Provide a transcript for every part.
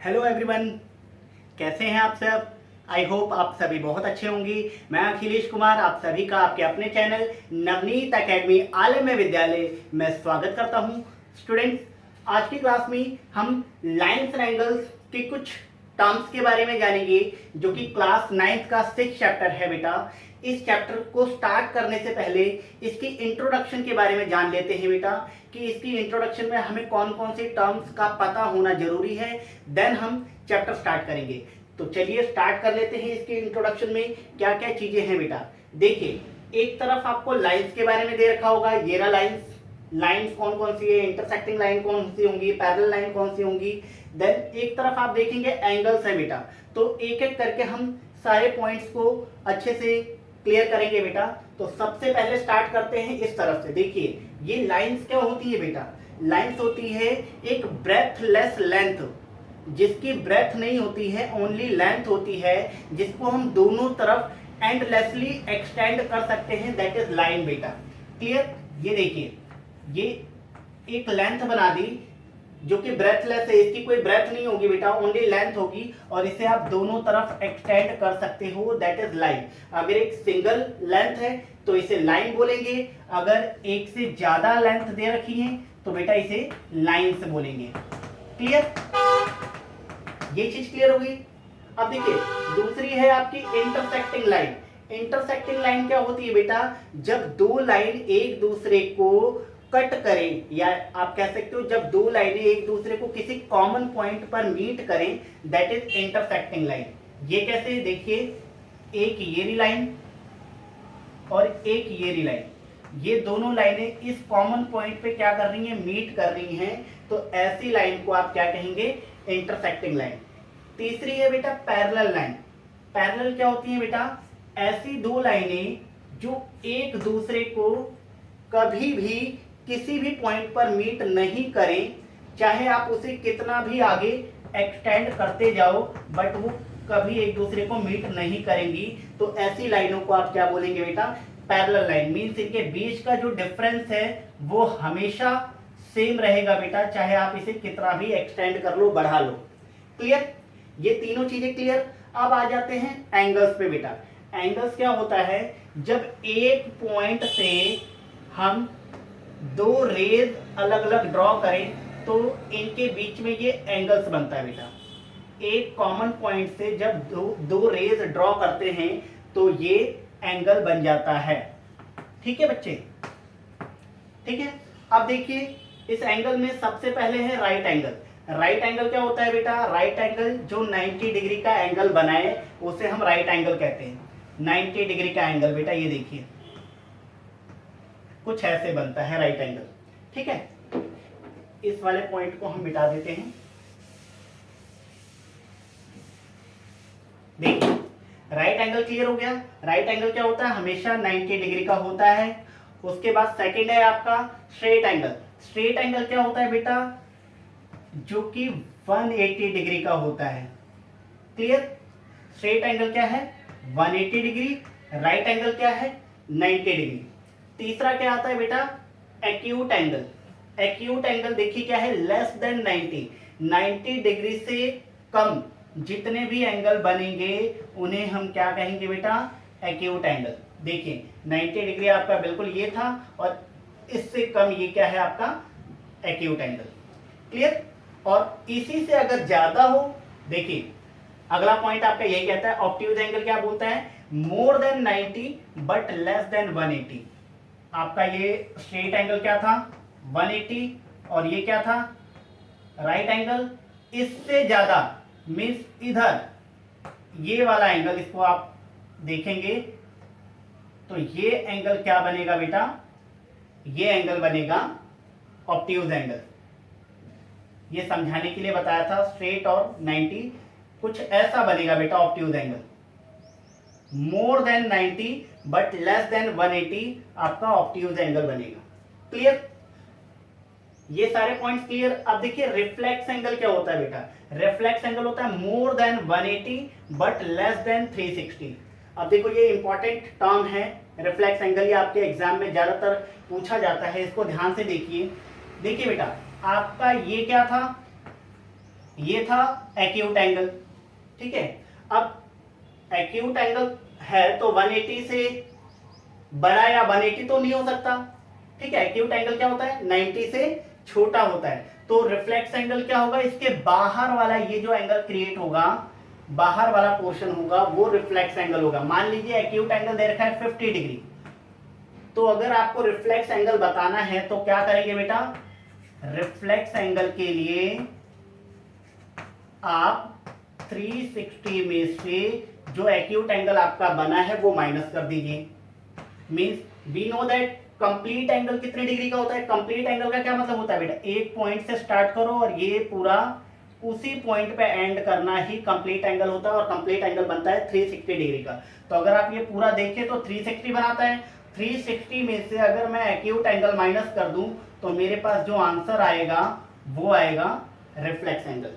Hello everyone, कैसे हैं आप सब। आई होप आप सभी बहुत अच्छे होंगे। मैं अखिलेश कुमार आप सभी का आपके अपने चैनल नवनीत एकेडमी आलम्य विद्यालय में स्वागत करता हूं। स्टूडेंट्स, आज की क्लास में हम लाइन्स एंड एंगल्स के कुछ टर्म्स के बारे में जानेंगे, जो कि क्लास 9th का 6th चैप्टर है बेटा। इस चैप्टर को स्टार्ट करने से पहले इसकी इंट्रोडक्शन के बारे में जान लेते हैं बेटा, कि इसकी इंट्रोडक्शन में हमें कौन कौन से टर्म्स का पता होना जरूरी है। देन हम चैप्टर स्टार्ट करेंगे। तो चलिए स्टार्ट कर लेते हैं। इसके इंट्रोडक्शन में क्या क्या चीजें हैं बेटा। देखिए, एक तरफ आपको लाइंस के बारे में दे रखा होगा, ये रहा लाइंस। लाइंस कौन कौन सी है, इंटरसेक्टिंग लाइन कौन सी होंगी, पैरेलल लाइन कौन सी होंगी। देन एक तरफ आप देखेंगे एंगल्स है बेटा। तो एक एक करके हम सारे पॉइंट्स को अच्छे से क्लियर करेंगे बेटा। तो सबसे पहले स्टार्ट करते हैं इस तरफ से। देखिए, ये लाइंस क्या होती है बेटा। लाइंस होती है एक ब्रेथलेस लेंथ, जिसकी ब्रेथ नहीं होती है, ओनली लेंथ होती है, जिसको हम दोनों तरफ एंडलेसली एक्सटेंड कर सकते हैं। दैट इज लाइन बेटा। क्लियर। ये देखिए, ये एक लेंथ बना दी जो कि ब्रेथलेस है, इसकी कोई ब्रेथ नहीं होगी बेटा, ओनली लेंथ होगी, और इसे आप दोनों तरफ एक्सटेंड कर सकते हो। That is line. अगर एक सिंगल लेंथ है तो इसे लाइन बोलेंगे, अगर एक से ज्यादा लेंथ दे रखी है तो बेटा इसे लाइंस बोलेंगे। क्लियर। ये चीज क्लियर हो गई। अब देखिए, दूसरी है आपकी इंटरसेक्टिंग लाइन। इंटरसेक्टिंग लाइन क्या होती है बेटा, जब दो लाइन एक दूसरे को कट करें, या आप कह सकते हो जब दो लाइनें एक दूसरे को किसी कॉमन पॉइंट पर मीट करें, दैट इज इंटरसेक्टिंग लाइन। ये कैसे, देखिए, एक ये रही लाइन और एक ये रही लाइन, ये दोनों लाइनें इस कॉमन पॉइंट पे क्या कर रही हैं, मीट कर रही हैं। तो ऐसी लाइन को आप क्या कहेंगे, इंटरसेक्टिंग लाइन। तीसरी है बेटा पैरेलल लाइन। पैरेलल क्या होती है बेटा, ऐसी दो लाइनें जो एक दूसरे को कभी भी किसी भी पॉइंट पर मीट नहीं करें, चाहे आप उसे कितना भी आगे एक्सटेंड करते जाओ, बट वो कभी एक दूसरे को मीट नहीं करेंगी। तो ऐसी लाइनों को आप क्या बोलेंगे बेटा, पैरेलल लाइन। मींस इनके बीच का जो डिफरेंस है वो हमेशा सेम रहेगा बेटा, चाहे आप इसे कितना भी एक्सटेंड कर लो, बढ़ा लो। क्लियर। ये तीनों चीजें क्लियर। अब आ जाते हैं एंगल्स पे बेटा। एंगल्स क्या होता है, जब एक पॉइंट से हम दो रेज अलग अलग ड्रॉ करें तो इनके बीच में ये एंगल्स बनता है बेटा। एक कॉमन पॉइंट से जब दो रेज ड्रॉ करते हैं तो ये एंगल बन जाता है। ठीक है बच्चे, ठीक है। अब देखिए, इस एंगल में सबसे पहले है राइट एंगल। राइट एंगल क्या होता है बेटा, राइट एंगल जो 90 डिग्री का एंगल बनाए उसे हम राइट एंगल कहते हैं। 90 डिग्री का एंगल बेटा, ये देखिए कुछ ऐसे बनता है राइट एंगल। ठीक है, इस वाले पॉइंट को हम मिटा देते हैं। देखिए, राइट एंगल क्लियर हो गया। राइट एंगल क्या होता है, हमेशा 90 डिग्री का होता है। उसके बाद सेकंड है आपका स्ट्रेट एंगल। स्ट्रेट एंगल क्या होता है बेटा, जो कि 180 डिग्री का होता है। क्लियर। स्ट्रेट एंगल क्या है, 180 डिग्री। राइट एंगल क्या है, 90 डिग्री। तीसरा क्या आता है बेटा, एक्यूट एंगल। एक्यूट एंगल देखिए क्या है, लेस देन 90 डिग्री से कम जितने भी एंगल बनेंगे उन्हें हम क्या कहेंगे बेटा, एक्यूट एंगल। देखिए 90 डिग्री आपका बिल्कुल ये था, और इससे कम ये क्या है आपका एक्यूट एंगल। क्लियर। और इसी से अगर ज्यादा हो, देखिए अगला पॉइंट आपका यही कहता है, ऑब्ट्यूज एंगल क्या बोलता है, more than 90 but less than 180। आपका ये स्ट्रेट एंगल क्या था, 180, और ये क्या था, राइट एंगल। इससे ज्यादा मीन्स इधर ये वाला एंगल, इसको आप देखेंगे तो ये एंगल क्या बनेगा बेटा, ये एंगल बनेगा ऑब्ट्यूज एंगल। ये समझाने के लिए बताया था, स्ट्रेट और 90 कुछ ऐसा बनेगा बेटा obtuse angle. More than 90 but less than 180 आपका ऑब्ट्यूज एंगल बनेगा। क्लियर। ये सारे पॉइंट्स क्लियर। अब देखिए रिफ्लेक्स एंगल क्या होता है बेटा, रिफ्लेक्स एंगल होता है more than 180 but less than 360। अब देखो ये इंपॉर्टेंट टर्म है रिफ्लेक्स एंगल, ये आपके एग्जाम में ज्यादातर पूछा जाता है, इसको ध्यान से देखिए। देखिए बेटा, आपका ये क्या था, ये था एक्यूट एंगल, ठीक है। अब एक्यूट एंगल है तो 180 से बड़ा या 180 तो नहीं हो सकता, ठीक है। एक्यूट एंगल क्या होता है, 90 से छोटा होता है। तो रिफ्लेक्स एंगल क्या होगा, इसके बाहर वाला ये जो एंगल क्रिएट होगा, बाहर वाला पोर्शन होगा, वो रिफ्लेक्स एंगल होगा। मान लीजिए एक्यूट एंगल दे रखा है 50 डिग्री, तो अगर आपको रिफ्लेक्स एंगल बताना है तो क्या करेंगे बेटा, रिफ्लेक्स एंगल के लिए आप 360 में से जो एक्यूट एंगल आपका बना है वो माइनस कर दीजिए। Means we know that complete angle कितने डिग्री का होता है। कंप्लीट एंगल का क्या मतलब होता है बेटा, एक पॉइंट से स्टार्ट करो और ये पूरा उसी पॉइंट पे एंड करना ही कंप्लीट एंगल होता है, और कंप्लीट एंगल बनता है 360 डिग्री का। तो अगर आप ये पूरा देखें तो 360 बनाता है। 360 में से अगर मैं एक्यूट एंगल माइनस कर दूं तो मेरे पास जो आंसर आएगा वो आएगा रिफ्लेक्स एंगल,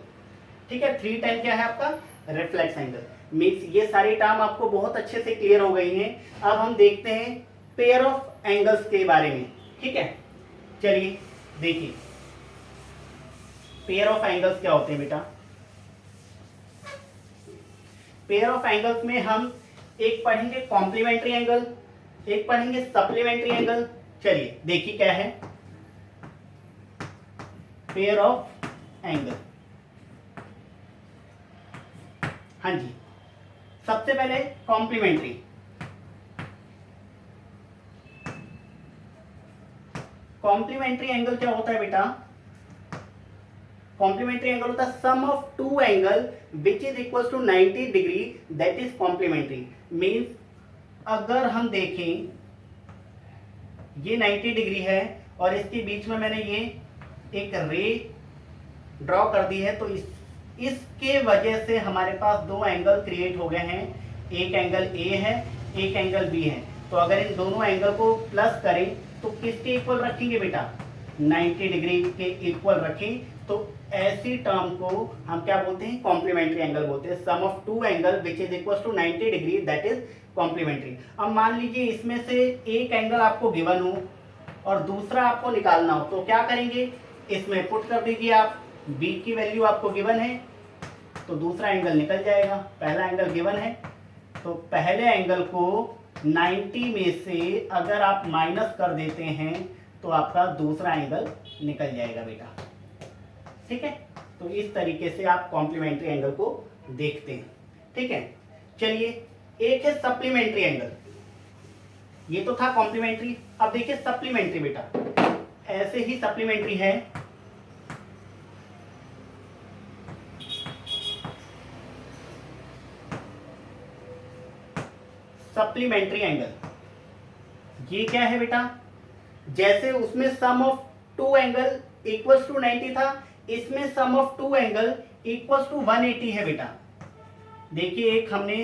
ठीक है। 310 क्या है आपका, रिफ्लेक्स एंगल। मीन्स ये सारी टर्म आपको बहुत अच्छे से क्लियर हो गई हैं। अब हम देखते हैं पेयर ऑफ एंगल्स के बारे में, ठीक है। चलिए देखिए पेयर ऑफ एंगल्स क्या होते हैं बेटा। पेयर ऑफ एंगल्स में हम एक पढ़ेंगे कॉम्प्लीमेंट्री एंगल, एक पढ़ेंगे सप्लीमेंट्री एंगल। चलिए देखिए क्या है पेयर ऑफ एंगल। हाँ जी, सबसे पहले कॉम्प्लीमेंट्री। कॉम्प्लीमेंट्री एंगल क्या होता है बेटा, कॉम्प्लीमेंट्री एंगल होता है sum of two angle which is equal to 90 degree, that is complementary. Means अगर हम देखें ये 90 डिग्री है और इसके बीच में मैंने ये एक रे ड्रॉ कर दी है, तो इसके वजह से हमारे पास दो एंगल क्रिएट हो गए हैं। एक एंगल ए है, एक एंगल बी है। तो अगर इन दोनों एंगल को प्लस करें तो किसके इक्वल रखेंगे बेटा, 90 डिग्री के इक्वल रखें। तो ऐसी टर्म को हम क्या बोलते हैं, कॉम्प्लीमेंट्री एंगल बोलते हैं। Sum of two angle which is equal to 90 degree, that is complementary. अब मान लीजिए इसमें से एक एंगल आपको गिवन हो और दूसरा आपको निकालना हो, तो क्या करेंगे, इसमें पुट कर दीजिए आप, बी की वैल्यू आपको गिवन है तो दूसरा एंगल निकल जाएगा। पहला एंगल गिवन है तो पहले एंगल को 90 में से अगर आप माइनस कर देते हैं तो आपका दूसरा एंगल निकल जाएगा बेटा, ठीक है। तो इस तरीके से आप कॉम्प्लीमेंट्री एंगल को देखते हैं, ठीक है। चलिए एक है सप्लीमेंट्री एंगल, ये तो था कॉम्प्लीमेंट्री। अब देखिए सप्लीमेंट्री बेटा, ऐसे ही सप्लीमेंट्री है। सप्लीमेंट्री एंगल ये क्या है बेटा, जैसे उसमें sum of two angle equals to 90 था, इसमें sum of two angle equals to 180 है बेटा। देखिए एक हमने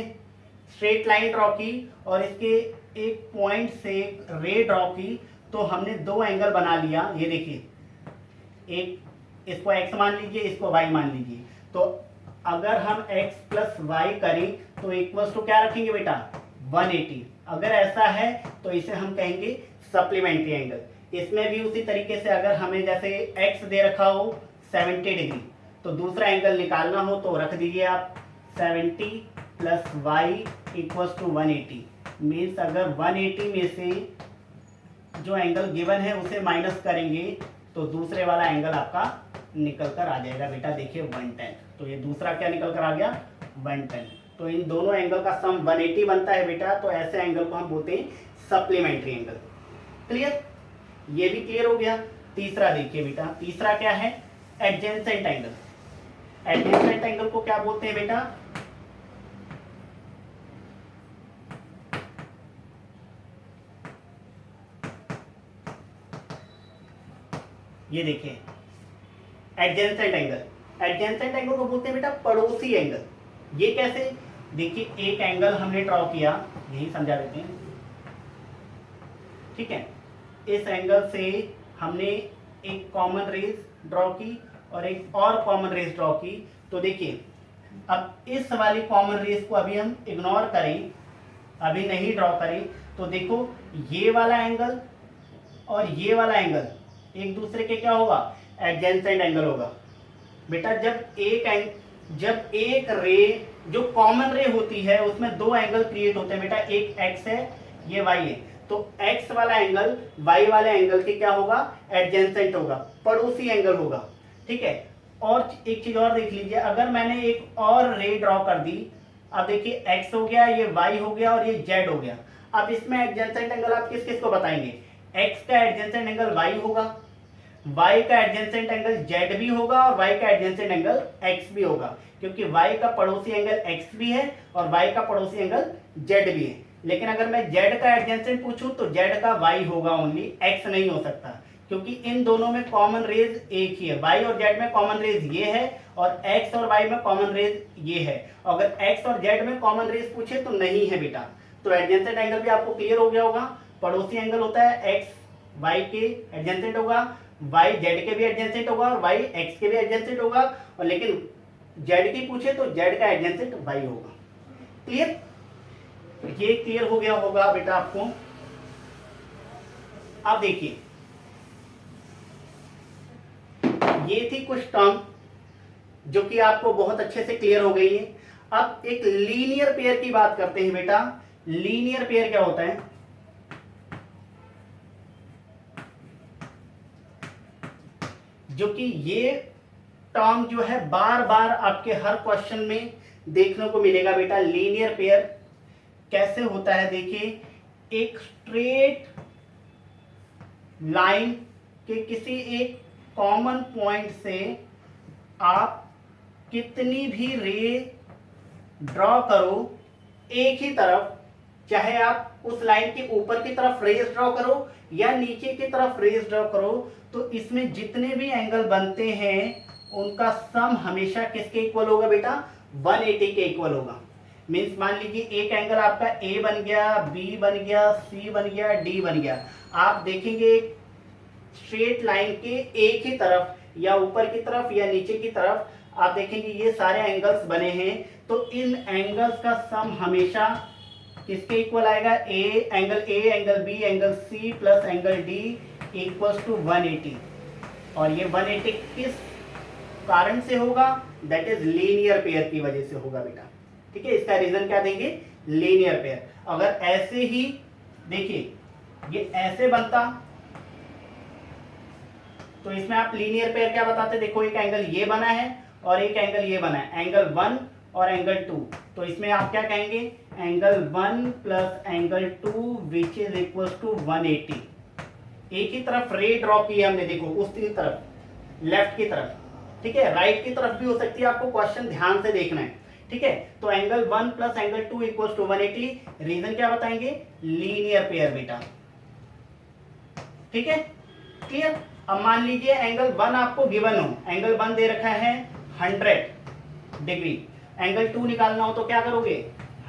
स्ट्रेट लाइन ड्रॉ की और इसके एक पॉइंट से रे ड्रॉ की, तो हमने दो एंगल बना लिया। ये देखिए एक इसको x मान लीजिए, इसको y मान लीजिए। तो अगर हम x प्लस वाई करें तो इक्वल्स टू क्या रखेंगे बेटा, 180। अगर ऐसा है तो इसे हम कहेंगे सप्लीमेंट्री एंगल। इसमें भी उसी तरीके से अगर हमें जैसे x दे रखा हो 70 डिग्री, तो दूसरा एंगल निकालना हो तो रख दीजिए आप 70 plus Y equals to 180। Means अगर 180 में से जो एंगल गिवन है उसे माइनस करेंगे तो दूसरे वाला एंगल आपका निकल कर आ जाएगा बेटा। देखिए 110, तो ये दूसरा क्या निकल कर आ गया, 110। तो इन दोनों एंगल का सम 180 बनता है बेटा। तो ऐसे एंगल को हम बोलते हैं सप्लीमेंट्री एंगल। क्लियर, ये भी क्लियर हो गया। तीसरा देखिए बेटा, तीसरा क्या है, एडजेसेंट एंगल। एडजेसेंट एंगल को क्या बोलते हैं बेटा, ये देखिए एडजेसेंट एंगल। एडजेसेंट एंगल को बोलते हैं बेटा पड़ोसी एंगल। ये कैसे, देखिए एक एंगल हमने ड्रॉ किया, यही समझा देते हैं, ठीक है। इस एंगल से हमने एक कॉमन रेज ड्रॉ की और एक और कॉमन रेज ड्रॉ की। तो देखिए अब इस वाली कॉमन रेज को अभी हम इग्नोर करें, अभी नहीं ड्रॉ करें, तो देखो ये वाला एंगल और ये वाला एंगल एक दूसरे के क्या होगा, एडजेसेंट एंगल होगा। बेटा जब एक रे जो कॉमन रे होती है उसमें दो एंगल क्रिएट होते हैं बेटा, एक एक्स है ये वाई है, तो एक्स वाला एंगल वाई वाले एंगल के क्या होगा, एडजेंसेंट होगा, पड़ोसी एंगल होगा। ठीक है, और एक चीज और देख लीजिए, अगर मैंने एक और रे ड्रॉ कर दी, अब देखिए एक्स हो गया, ये वाई हो गया और ये जेड हो गया। अब इसमें एडजेंसेंट एंगल आप किस किस को बताएंगे, एक्स का एडजेंसेंट एंगल वाई होगा, y का एडजेंसेंट एंगल z भी होगा और y का एडजेंसेंट एंगल x भी होगा, क्योंकि y का पड़ोसी एंगल x भी है और y का पड़ोसी एंगल z भी है। लेकिन अगर मैं z का एडजेंसेंट पूछूं तो z का y होगा ओनली, x नहीं हो सकता, क्योंकि इन दोनों में कॉमन रेज एक ही है। y और z में कॉमन रेज ये है और x और y में कॉमन रेज ये है। अगर x और z में कॉमन रेज पूछे तो नहीं है बेटा। तो एडजेंसेंट एंगल भी आपको क्लियर हो गया होगा, पड़ोसी एंगल होता है x y के एडजेंसेंट होगा, y z के भी एडजेंसेंट होगा और y x के भी एडजेंसेंट होगा, और लेकिन z की पूछे तो z का एडजेंसेंट y होगा। क्लियर, ये क्लियर हो गया होगा बेटा आपको। अब देखिए ये थी कुछ टर्म जो कि आपको बहुत अच्छे से क्लियर हो गई है। अब एक लीनियर पेयर की बात करते हैं बेटा। लीनियर पेयर क्या होता है, जो कि ये टर्म जो है बार बार आपके हर क्वेश्चन में देखने को मिलेगा बेटा। लीनियर पेयर कैसे होता है, देखिए एक स्ट्रेट लाइन के किसी एक कॉमन पॉइंट से आप कितनी भी रे ड्रॉ करो एक ही तरफ, चाहे आप उस लाइन के ऊपर की तरफ रेज ड्रॉ करो या नीचे की तरफ रेज ड्रॉ करो, तो इसमें जितने भी एंगल बनते हैं उनका सम हमेशा किसके इक्वल होगा बेटा, 180 के इक्वल होगा। मीन्स मान लीजिए एक एंगल आपका ए बन गया, बी बन गया, सी बन गया, डी बन गया। आप देखेंगे एक स्ट्रेट लाइन के एक ही तरफ या ऊपर की तरफ या नीचे की तरफ आप देखेंगे ये सारे एंगल्स बने हैं, तो इन एंगल्स का सम हमेशा किसके इक्वल आएगा, angle A, angle B, angle C plus angle D equals to 180। और ये 180 किस कारण से होगा, दैट इज लीनियर पेयर की वजह से होगा बेटा। ठीक है, इसका रीजन क्या देंगे, लीनियर पेयर। अगर ऐसे ही देखिए ये ऐसे बनता तो इसमें आप लीनियर पेयर क्या बताते, देखो एक एंगल ये बना है और एक एंगल ये बना है, एंगल 1 और एंगल 2, तो इसमें आप क्या कहेंगे, angle 1 plus angle 2 which is equal to 180। एक ही तरफ रे ड्रॉ की है हमने, देखो उसकी तरफ लेफ्ट की तरफ, ठीक है, राइट की तरफ भी हो सकती है, आपको क्वेश्चन ध्यान से देखना है। ठीक है, तो angle 1 plus angle 2 equal to 180, reason क्या बताएंगे, लीनियर पेयर बेटा। ठीक है, क्लियर। अब मान लीजिए एंगल 1 आपको गिवन हो, एंगल 1 दे रखा है 100 डिग्री, एंगल 2 निकालना हो तो क्या करोगे,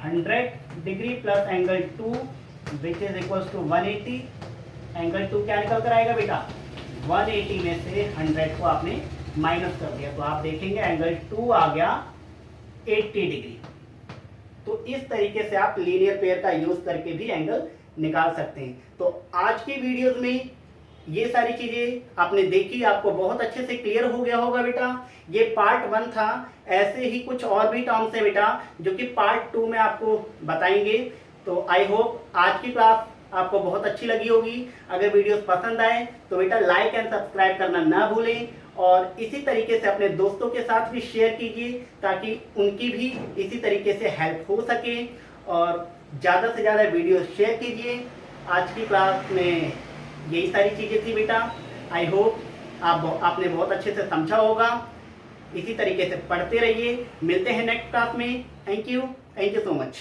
100 degree plus angle 2 which is equal to 180। Angle 2 क्या निकल कर आएगा बेटा, 180 में से 100 को आपने माइनस कर दिया, तो आप देखेंगे एंगल 2 आ गया 80 डिग्री। तो इस तरीके से आप लीनियर पेयर का यूज करके भी एंगल निकाल सकते हैं। तो आज की वीडियोस में ये सारी चीजें आपने देखी, आपको बहुत अच्छे से क्लियर हो गया होगा बेटा। ये पार्ट 1 था, ऐसे ही कुछ और भी टर्म्स है बेटा जो कि पार्ट 2 में आपको बताएंगे। तो आई होप आज की क्लास आपको बहुत अच्छी लगी होगी। अगर वीडियोस पसंद आए तो बेटा लाइक एंड सब्सक्राइब करना ना भूलें, और इसी तरीके से अपने दोस्तों के साथ भी शेयर कीजिए ताकि उनकी भी इसी तरीके से हेल्प हो सके, और ज़्यादा से ज़्यादा वीडियो शेयर कीजिए। आज की क्लास में यही सारी चीज़ें थी बेटा। आई होप आपने बहुत अच्छे से समझा होगा। इसी तरीके से पढ़ते रहिए, मिलते हैं नेक्स्ट क्लास में। Thank you so much.